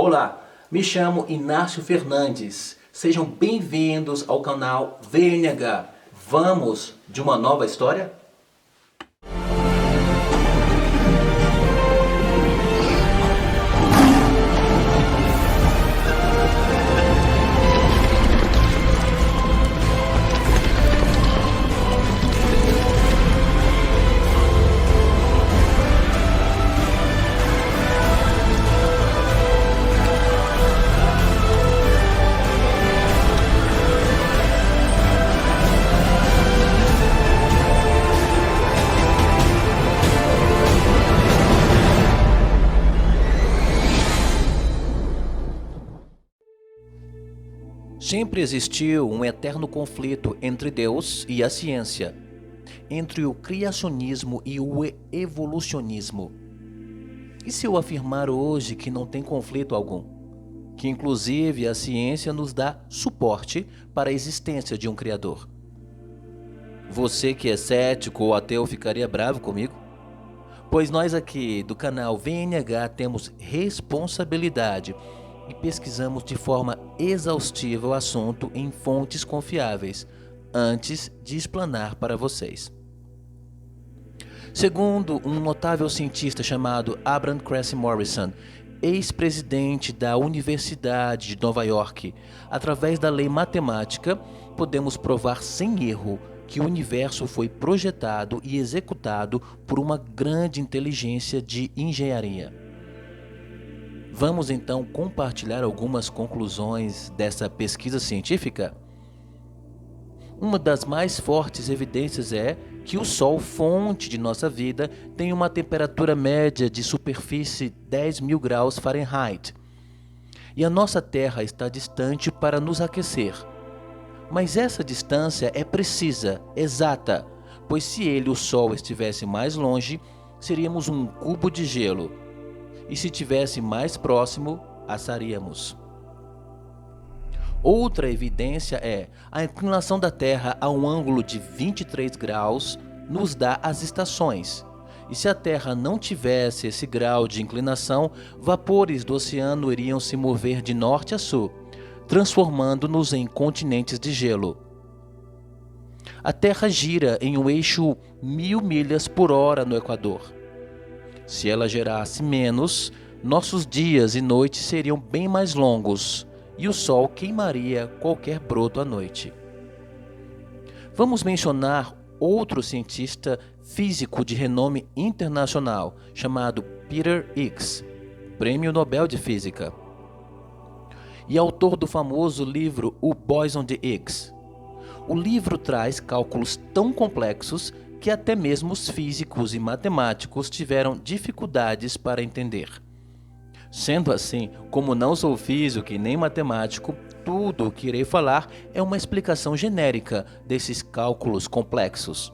Olá, me chamo Inácio Fernandes. Sejam bem-vindos ao canal VNH. Vamos de uma nova história? Sempre existiu um eterno conflito entre Deus e a ciência, entre o criacionismo e o evolucionismo. E se eu afirmar hoje que não tem conflito algum? Que inclusive a ciência nos dá suporte para a existência de um Criador? Você que é cético ou ateu ficaria bravo comigo? Pois nós aqui do canal VNH temos responsabilidade e pesquisamos de forma exaustiva o assunto em fontes confiáveis, antes de explanar para vocês. Segundo um notável cientista chamado Abraham Cressy Morrison, ex-presidente da Universidade de Nova York, através da lei matemática, podemos provar sem erro que o universo foi projetado e executado por uma grande inteligência de engenharia. Vamos então compartilhar algumas conclusões dessa pesquisa científica? Uma das mais fortes evidências é que o Sol, fonte de nossa vida, tem uma temperatura média de superfície 10.000 graus Fahrenheit. E a nossa Terra está distante para nos aquecer. Mas essa distância é precisa, exata, pois se ele, o Sol, estivesse mais longe, seríamos um cubo de gelo. E se tivesse mais próximo, assaríamos. Outra evidência é a inclinação da Terra a um ângulo de 23 graus nos dá as estações. E se a Terra não tivesse esse grau de inclinação, vapores do oceano iriam se mover de norte a sul, transformando-nos em continentes de gelo. A Terra gira em um eixo 1.000 milhas por hora no Equador. Se ela gerasse menos, nossos dias e noites seriam bem mais longos e o Sol queimaria qualquer broto à noite. Vamos mencionar outro cientista físico de renome internacional chamado Peter Higgs, Prêmio Nobel de Física, e autor do famoso livro O Bóson de Higgs. O livro traz cálculos tão complexos que até mesmo os físicos e matemáticos tiveram dificuldades para entender. Sendo assim, como não sou físico e nem matemático, tudo o que irei falar é uma explicação genérica desses cálculos complexos.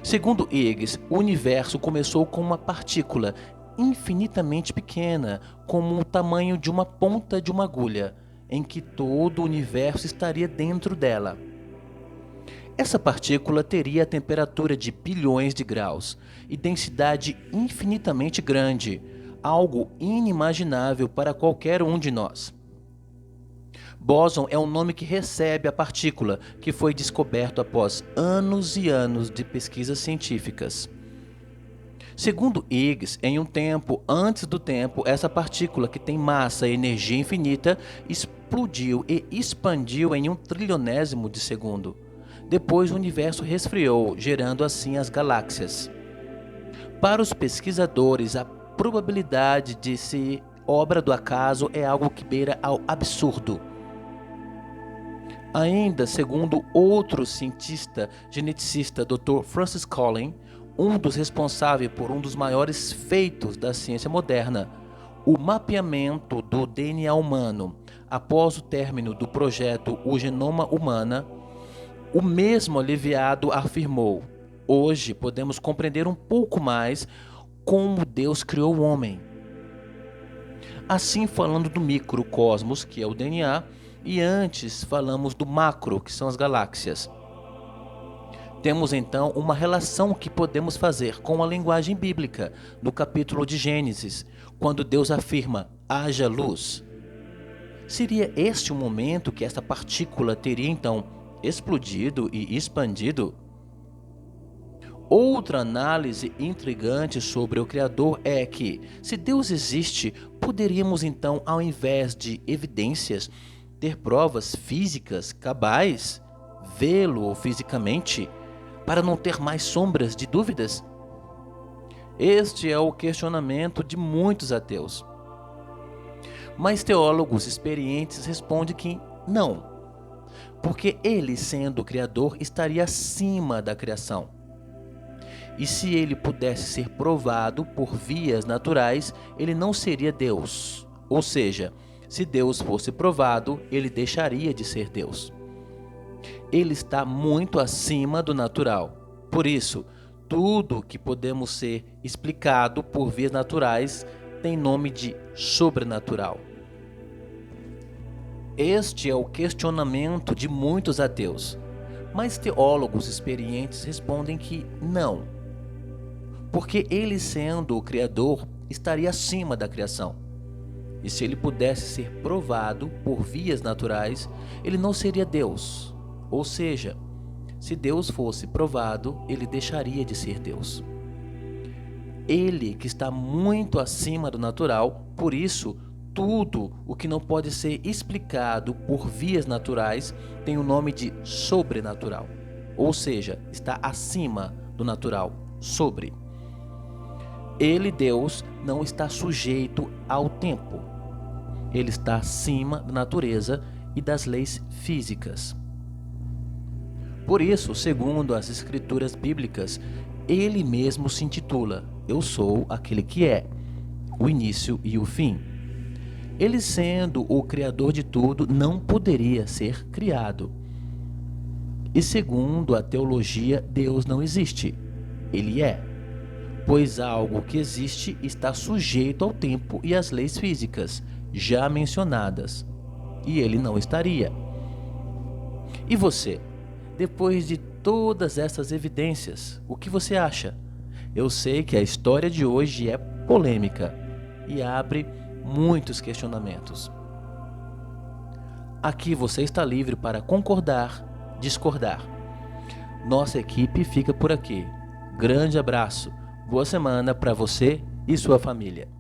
Segundo Higgs, o universo começou com uma partícula infinitamente pequena, como o tamanho de uma ponta de uma agulha, em que todo o universo estaria dentro dela. Essa partícula teria a temperatura de bilhões de graus e densidade infinitamente grande, algo inimaginável para qualquer um de nós. Bóson é o nome que recebe a partícula, que foi descoberto após anos e anos de pesquisas científicas. Segundo Higgs, em um tempo antes do tempo, essa partícula, que tem massa e energia infinita, explodiu e expandiu em 1/trilionsésimo de segundo. Depois o universo resfriou, gerando assim as galáxias. Para os pesquisadores, a probabilidade de ser obra do acaso é algo que beira ao absurdo. Ainda, segundo outro cientista geneticista, Dr. Francis Collins, um dos responsáveis por um dos maiores feitos da ciência moderna, o mapeamento do DNA humano, após o término do projeto O Genoma Humana, o mesmo aliviado afirmou: hoje podemos compreender um pouco mais como Deus criou o homem. Assim, falando do microcosmos, que é o DNA, e antes falamos do macro, que são as galáxias. Temos então uma relação que podemos fazer com a linguagem bíblica, no capítulo de Gênesis, quando Deus afirma: haja luz. Seria este o momento que essa partícula teria então explodido e expandido? Outra análise intrigante sobre o Criador é que, se Deus existe, poderíamos então, ao invés de evidências, ter provas físicas cabais, vê-lo fisicamente, para não ter mais sombras de dúvidas? Este é o questionamento de muitos ateus. Mas teólogos experientes respondem que não, porque ele, sendo o Criador, estaria acima da criação. E se ele pudesse ser provado por vias naturais, ele não seria Deus. Ou seja, se Deus fosse provado, ele deixaria de ser Deus. Ele está muito acima do natural. Por isso, tudo que podemos ser explicado por vias naturais tem nome de sobrenatural. Este é o questionamento de muitos ateus, mas teólogos experientes respondem que não, porque ele, sendo o Criador, estaria acima da criação. E se ele pudesse ser provado por vias naturais, ele não seria Deus. Ou seja, se Deus fosse provado, ele deixaria de ser Deus. Ele que está muito acima do natural, por isso, tudo o que não pode ser explicado por vias naturais tem o nome de sobrenatural. Ou seja, está acima do natural, sobre. Ele, Deus, não está sujeito ao tempo. Ele está acima da natureza e das leis físicas. Por isso, segundo as escrituras bíblicas, ele mesmo se intitula: Eu sou aquele que é, o início e o fim. Ele, sendo o Criador de tudo, não poderia ser criado. E segundo a teologia, Deus não existe. Ele é. Pois algo que existe está sujeito ao tempo e às leis físicas, já mencionadas. E ele não estaria. E você? Depois de todas essas evidências, o que você acha? Eu sei que a história de hoje é polêmica e abre muitos questionamentos. Aqui você está livre para concordar, discordar. Nossa equipe fica por aqui. Grande abraço, boa semana para você e sua família.